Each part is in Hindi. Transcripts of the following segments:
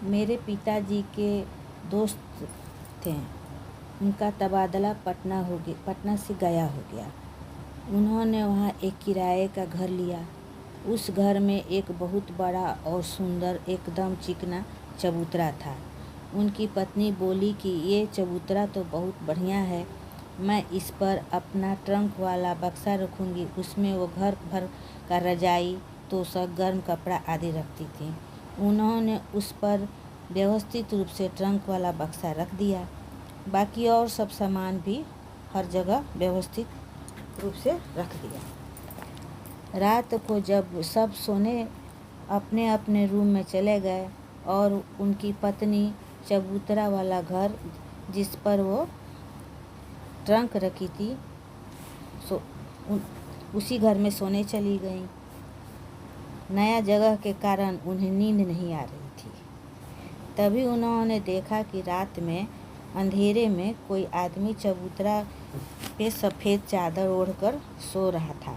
मेरे पिताजी के दोस्त थे, उनका तबादला पटना से गया हो गया। उन्होंने वहाँ एक किराए का घर लिया। उस घर में एक बहुत बड़ा और सुंदर एकदम चिकना चबूतरा था। उनकी पत्नी बोली कि ये चबूतरा तो बहुत बढ़िया है, मैं इस पर अपना ट्रंक वाला बक्सा रखूँगी। उसमें वो घर भर का रजाई, तोशक, गर्म कपड़ा आदि रखती थी। उन्होंने उस पर व्यवस्थित रूप से ट्रंक वाला बक्सा रख दिया। बाकी और सब सामान भी हर जगह व्यवस्थित रूप से रख दिया। रात को जब सब सोने अपने अपने रूम में चले गए और उनकी पत्नी चबूतरा वाला घर जिस पर वो ट्रंक रखी थी उसी घर में सोने चली गईं। नया जगह के कारण उन्हें नींद नहीं आ रही थी। तभी उन्होंने देखा कि रात में अंधेरे में कोई आदमी चबूतरा पे सफ़ेद चादर ओढ़कर सो रहा था।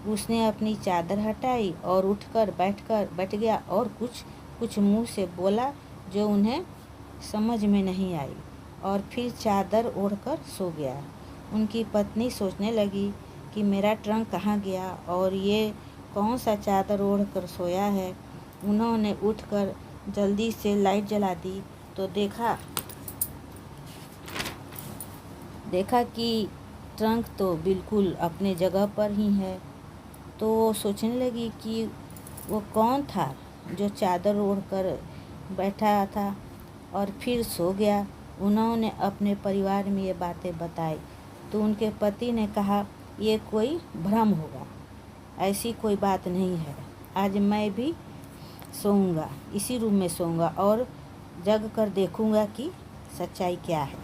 उसने अपनी चादर हटाई और उठकर बैठ गया और कुछ मुंह से बोला जो उन्हें समझ में नहीं आई, और फिर चादर ओढ़कर सो गया। उनकी पत्नी सोचने लगी कि मेरा ट्रंक कहाँ गया और ये कौन सा चादर ओढ़कर सोया है। उन्होंने उठकर जल्दी से लाइट जला दी तो देखा कि ट्रंक तो बिल्कुल अपने जगह पर ही है। तो वो सोचने लगी कि वो कौन था जो चादर ओढ़कर बैठा था और फिर सो गया। उन्होंने अपने परिवार में ये बातें बताई तो उनके पति ने कहा, ये कोई भ्रम होगा, ऐसी कोई बात नहीं है। आज मैं भी सोऊंगा, इसी रूम में सोऊंगा और जग कर देखूंगा कि सच्चाई क्या है।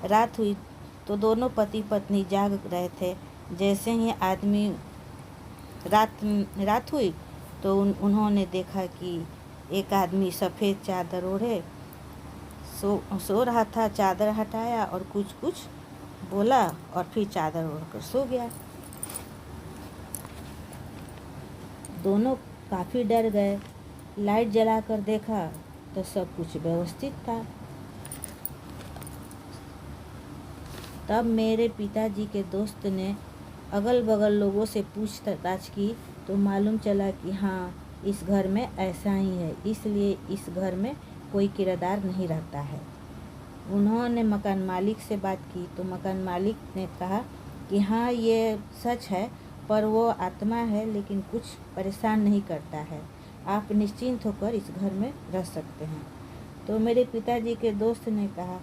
रात हुई तो दोनों पति पत्नी जाग रहे थे। जैसे ही रात हुई तो उन्होंने देखा कि एक आदमी सफ़ेद चादर ओढ़े सो रहा था। चादर हटाया और कुछ बोला और फिर चादर ओढ़कर सो गया। दोनों काफ़ी डर गए। लाइट जलाकर देखा तो सब कुछ व्यवस्थित था। तब मेरे पिताजी के दोस्त ने अगल बगल लोगों से पूछताछ की तो मालूम चला कि हाँ, इस घर में ऐसा ही है, इसलिए इस घर में कोई किराएदार नहीं रहता है। उन्होंने मकान मालिक से बात की तो मकान मालिक ने कहा कि हाँ, ये सच है, पर वो आत्मा है लेकिन कुछ परेशान नहीं करता है। आप निश्चिंत होकर इस घर में रह सकते हैं। तो मेरे पिताजी के दोस्त ने कहा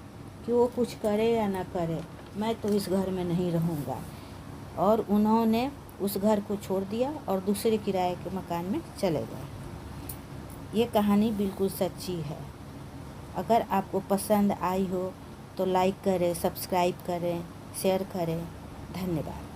कि वो कुछ करे या ना करे, मैं तो इस घर में नहीं रहूँगा। और उन्होंने उस घर को छोड़ दिया और दूसरे किराए के मकान में चले गए। ये कहानी बिल्कुल सच्ची है। अगर आपको पसंद आई हो तो लाइक करें, सब्सक्राइब करें, शेयर करें। धन्यवाद।